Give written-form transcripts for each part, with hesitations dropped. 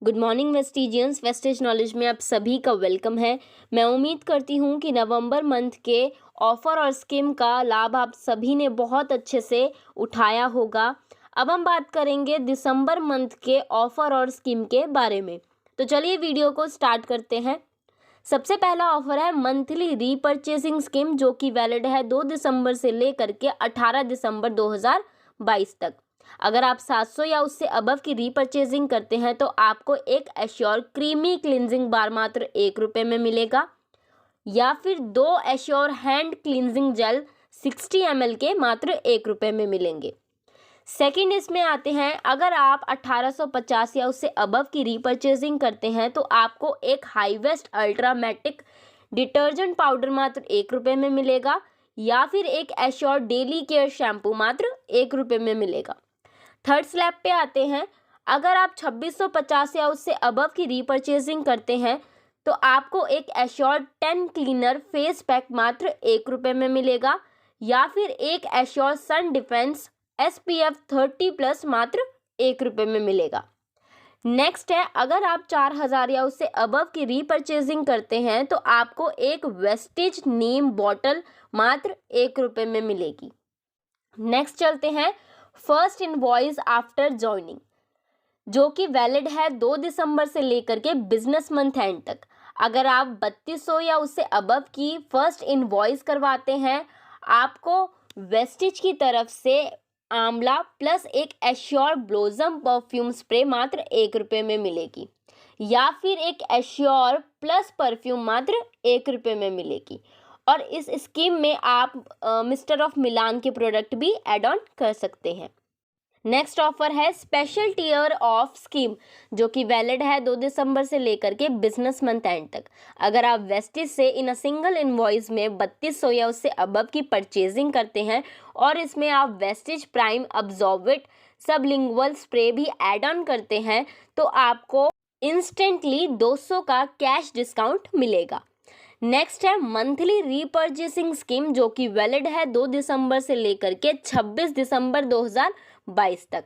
Good morning Vestigians. Vestige knowledge में आप सभी का वेलकम है। मैं उम्मीद करती हूँ कि नवंबर मंथ के ऑफ़र और स्कीम का लाभ आप सभी ने बहुत अच्छे से उठाया होगा। अब हम बात करेंगे दिसंबर मंथ के ऑफ़र और स्कीम के बारे में। तो चलिए वीडियो को स्टार्ट करते हैं। सबसे पहला ऑफर है मंथली रीपर्चेसिंग स्कीम, जो कि वैलिड है 2 दिसंबर से लेकर के 18 दिसंबर 2022 तक। अगर आप 700 या उससे अबव की रीपर्चेसिंग करते हैं तो आपको एक एश्योर क्रीमी क्लिनजिंग बार मात्र ₹1 में मिलेगा, या फिर 2 assure hand cleansing jail 60 ml के मात्र ₹1 में मिलेंगे। सेकंड इसमें आते हैं, अगर आप 1850 या उससे अबव की रीपर्चेसिंग करते हैं तो आपको एक हाई वेस्ट अल्ट्रामेटिक डिटर्जेंट पाउडर मात्र ₹1 में मिलेगा, या फिर एक एश्योर डेली केयर शैम्पू मात्र ₹1 में मिलेगा। थर्ड स्लैब पे आते हैं, अगर आप 2650 या उससे अबव की रीपर्चेसिंग करते हैं तो आपको एक एश्योर 10 क्लीनर फेस पैक मात्र ₹1 में मिलेगा, या फिर एक एश्योर सन डिफेंस SPF 30+ मात्र ₹1 में मिलेगा। नेक्स्ट है, अगर आप 4000 या उससे अबव की रीपर्चेसिंग करते हैं तो आपको एक वेस्टेज नीम बॉटल मात्र ₹1 में मिलेगी। नेक्स्ट चलते हैं, फर्स्ट इनवॉइस आफ्टर ज्वाइनिंग, जो कि वैलिड है 2 दिसंबर से लेकर के बिजनेस मंथ एंड तक। अगर आप 3200 या उससे अबव की फर्स्ट इनवॉइस करवाते हैं, आपको वेस्टेज की तरफ से आंवला प्लस एक एश्योर ब्लोजम परफ्यूम स्प्रे मात्र ₹1 में मिलेगी, या फिर एक एश्योर प्लस परफ्यूम मात्र ₹1 में मिलेगी। और इस स्कीम में आप मिस्टर ऑफ मिलान के प्रोडक्ट भी ऐड ऑन कर सकते हैं। नेक्स्ट ऑफर है स्पेशल टियर ऑफ स्कीम, जो कि वैलिड है 2 दिसंबर से लेकर के बिजनेस मंथ एंड तक। अगर आप वेस्टेज से इन अ सिंगल इनवॉइस में 3200 या उससे अबव की परचेजिंग करते हैं और इसमें आप वेस्टेज प्राइम अब्जॉर्बिट सबलिंगुअल स्प्रे भी ऐड ऑन करते हैं तो आपको इंस्टेंटली 200 का कैश डिस्काउंट मिलेगा। नेक्स्ट है मंथली रीपर्चेसिंग स्कीम, जो कि वैलिड है 2 दिसंबर से लेकर के 26 दिसंबर 2022 तक,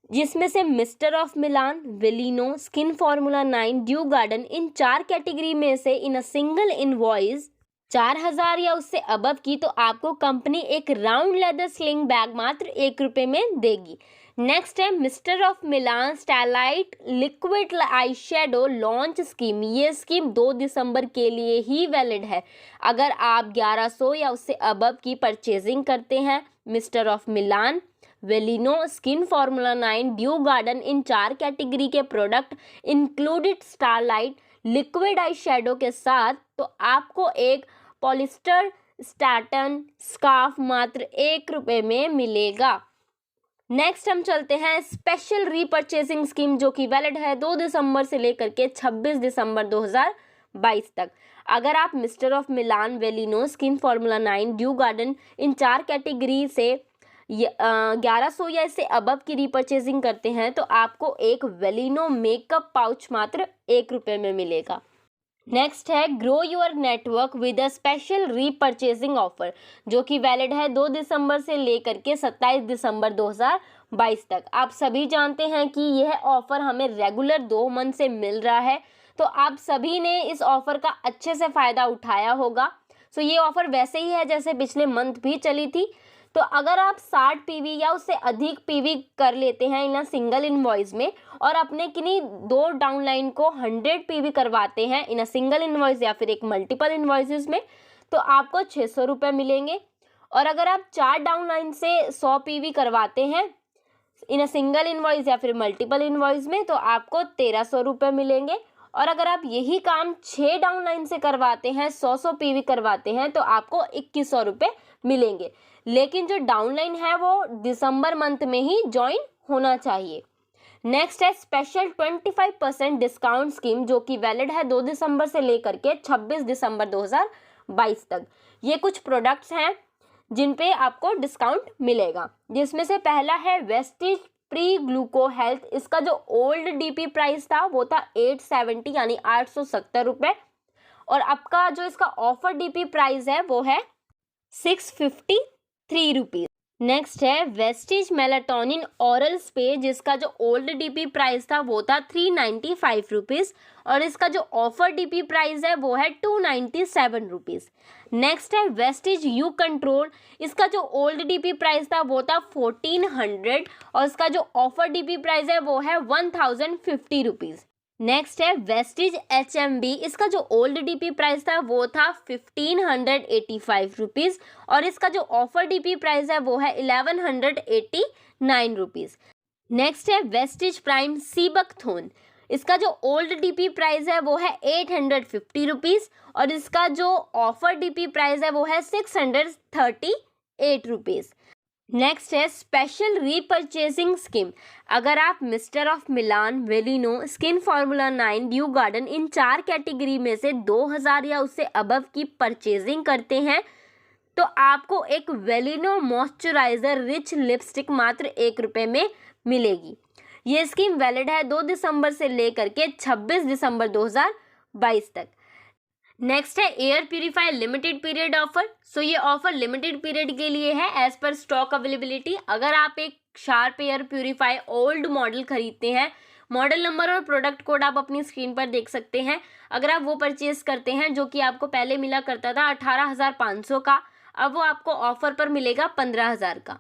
जिसमें से Mister of Milan, Velino, Skin Formula 9, due garden, इन 4 कैटेगरी में से इन अ सिंगल इनवॉइस 4000 या उससे अबव की तो आपको कंपनी एक राउंड लेदर स्लिंग बैग मात्र ₹1 में देगी। नेक्स्ट है mister of Milan stylite liquid eye shadow launch scheme. ये स्कीम 2 दिसंबर के लिए ही वैलिड है। अगर आप 1100 या उससे अबव की परचेजिंग करते हैं Mister of Milan, Velino, Skin Formula 9, due garden, इन 4 कैटेगरी के product included starlight liquid eye shadow के साथ, तो आपको एक पॉलिस्टर स्टैटन स्कार्फ मात्र ₹1 में मिलेगा। नेक्स्ट हम चलते हैं स्पेशल रीपर्चेसिंग स्कीम, जो कि वैलिड है 2 दिसंबर से लेकर के 26 दिसंबर 2022 तक। अगर आप mister of Milan, Velino, Skin Formula 9, due garden, इन 4 कैटेगरी से 1100 या इससे अबव की रीपर्चेसिंग करते हैं तो आपको एक वेलिनो मेकअप पाउच मात्र ₹1 में मिलेगा। नेक्स्ट है grow your network with a special repurchasing offer, जो कि वैलिड है 2 दिसंबर से लेकर के 27 दिसंबर 2022 तक। आप सभी जानते हैं कि यह ऑफर हमें रेगुलर 2 मंथ से मिल रहा है, तो आप सभी ने इस ऑफर का अच्छे से फ़ायदा उठाया होगा। सो ये ऑफर वैसे ही है जैसे पिछले मंथ भी चली थी। तो अगर आप 60 PV या उससे अधिक PV कर लेते हैं इन सिंगल इनवॉइस में और अपने किन्हीं 2 डाउनलाइन को 100 PV करवाते हैं इन सिंगल इनवॉइस या फिर एक मल्टीपल इनवॉइसेस में, तो आपको ₹600 मिलेंगे। और अगर आप 4 डाउनलाइन से 100 PV करवाते हैं इन सिंगल इनवॉइस या फिर मल्टीपल इनवॉइस में, तो आपको ₹1300 मिलेंगे। और अगर आप यही काम 6 डाउनलाइन से करवाते हैं, 100 PV करवाते हैं, तो आपको ₹2100 मिलेंगे। लेकिन जो डाउनलाइन है वो दिसंबर मंथ में ही ज्वाइन होना चाहिए। नेक्स्ट है स्पेशल 25% डिस्काउंट स्कीम, जो कि वैलिड है 2 दिसंबर से लेकर के 26 दिसंबर 2022 तक। ये कुछ प्रोडक्ट्स हैं जिन पे आपको डिस्काउंट मिलेगा, जिसमें से पहला है वेस्टेज प्री ग्लूको हेल्थ। इसका जो ओल्ड DP प्राइस था वो था 870 यानी ₹870, और आपका जो इसका ऑफर DP प्राइस है वो है ₹653। नेक्स्ट है वेस्टिज मेलाटोनिन ओरल स्प्रे, जिसका जो ओल्ड डीपी प्राइस था वो था 395 रुपीज़ और इसका जो ऑफर डीपी प्राइस है वो है 297 रुपीज़। नेक्स्ट है वेस्टिज यू कंट्रोल, इसका जो ओल्ड डीपी प्राइस था वो था 1400 और इसका जो ऑफर डीपी प्राइस है वो है 1050 रुपीज़। नेक्स्ट है वेस्टिज HMB, इसका जो ओल्ड डीपी प्राइस था वो था 1585 रुपीज़ और इसका जो ऑफर डीपी प्राइस है वो है 1189 रुपीज़। नेक्स्ट है वेस्टिज प्राइम सीबकथोन, इसका जो ओल्ड डीपी प्राइस है वो है 850 रुपीज़ और इसका जो ऑफर डीपी प्राइस है वो है 638 रुपीज़। नेक्स्ट है स्पेशल रीपरचेजिंग स्कीम, अगर आप mister of Milan, Velino, skin formula 9, due garden इन 4 कैटेगरी में से 2000 या उससे अबव की परचेजिंग करते हैं तो आपको एक वेलिनो मॉइस्चराइजर रिच लिपस्टिक मात्र 1 रुपये में मिलेगी। ये स्कीम वैलिड है 2 दिसंबर से लेकर के 26 दिसंबर 2022 तक। नेक्स्ट है air purifier limited period offer. So ये ऑफर लिमिटेड पीरियड के लिए है एज पर स्टॉक अवेलेबिलिटी। अगर आप एक sharp air purifier old model खरीदते हैं, मॉडल नंबर और प्रोडक्ट कोड आप अपनी स्क्रीन पर देख सकते हैं, अगर आप वो परचेज करते हैं जो कि आपको पहले मिला करता था 18,500 का, अब वो आपको ऑफर पर मिलेगा 15,000 का।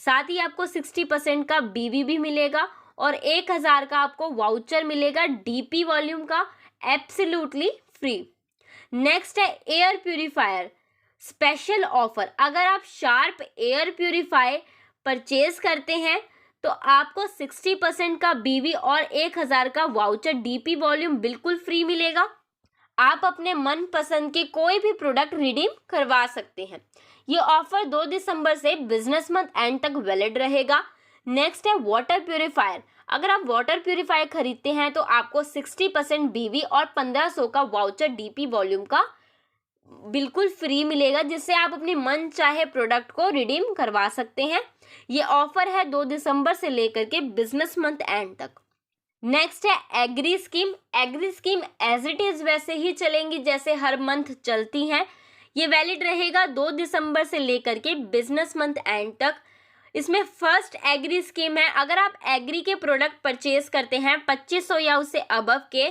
साथ ही आपको 60% का BV भी मिलेगा और 1,000 का आपको वाउचर मिलेगा DP वॉल्यूम का, एब्सोल्युटली फ्री। नेक्स्ट है एयर प्यूरीफायर स्पेशल ऑफर, अगर आप शार्प एयर प्यूरीफायर परचेज करते हैं तो आपको 60% का BV और 1,000 का वाउचर DP वॉल्यूम बिल्कुल फ्री मिलेगा। आप अपने मनपसंद के कोई भी प्रोडक्ट रिडीम करवा सकते हैं। ये ऑफर 2 दिसंबर से बिजनेस मंथ एंड तक वैलिड रहेगा। नेक्स्ट है वाटर प्यूरीफायर, अगर आप वाटर प्यूरीफायर खरीदते हैं तो आपको 60% BV और 1500 का वाउचर DP वॉल्यूम का बिल्कुल फ्री मिलेगा, जिससे आप अपनी मन चाहे प्रोडक्ट को रिडीम करवा सकते हैं। ये ऑफर है 2 दिसंबर से लेकर के बिजनेस मंथ एंड तक। नेक्स्ट है agri scheme. Agri scheme as it is वैसे ही चलेंगी जैसे हर मंथ चलती हैं। ये वैलिड रहेगा 2 दिसंबर से लेकर के बिजनेस मंथ एंड तक। इसमें फर्स्ट एग्री स्कीम है, अगर आप एग्री के प्रोडक्ट परचेज करते हैं 2500 या उससे अबव के,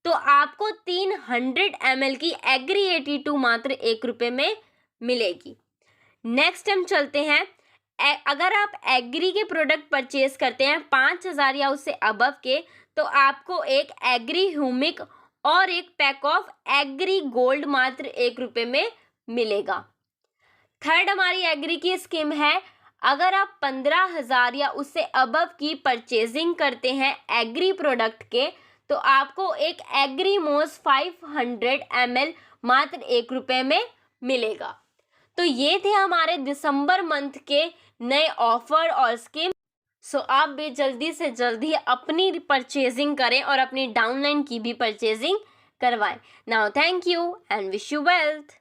तो आपको 300 ml की एग्री 82 मात्र 1 रुपये में मिलेगी। नेक्स्ट हम चलते हैं, अगर आप एग्री के प्रोडक्ट परचेज करते हैं 5000 या उससे अबव के, तो आपको एक एग्री ह्यूमिक और एक पैक ऑफ एग्री गोल्ड मात्र 1 रुपये में मिलेगा। थर्ड हमारी एग्री की स्कीम है, अगर आप 15,000 या उससे अबव की परचेजिंग करते हैं एग्री प्रोडक्ट के, तो आपको एक एग्री मोस 500 ml मात्र 1 रुपये में मिलेगा। तो ये थे हमारे दिसंबर मंथ के नए ऑफर और स्कीम। सो आप भी जल्दी से जल्दी अपनी परचेजिंग करें और अपनी डाउनलाइन की भी परचेजिंग करवाएं। Now thank you and wish you wealth.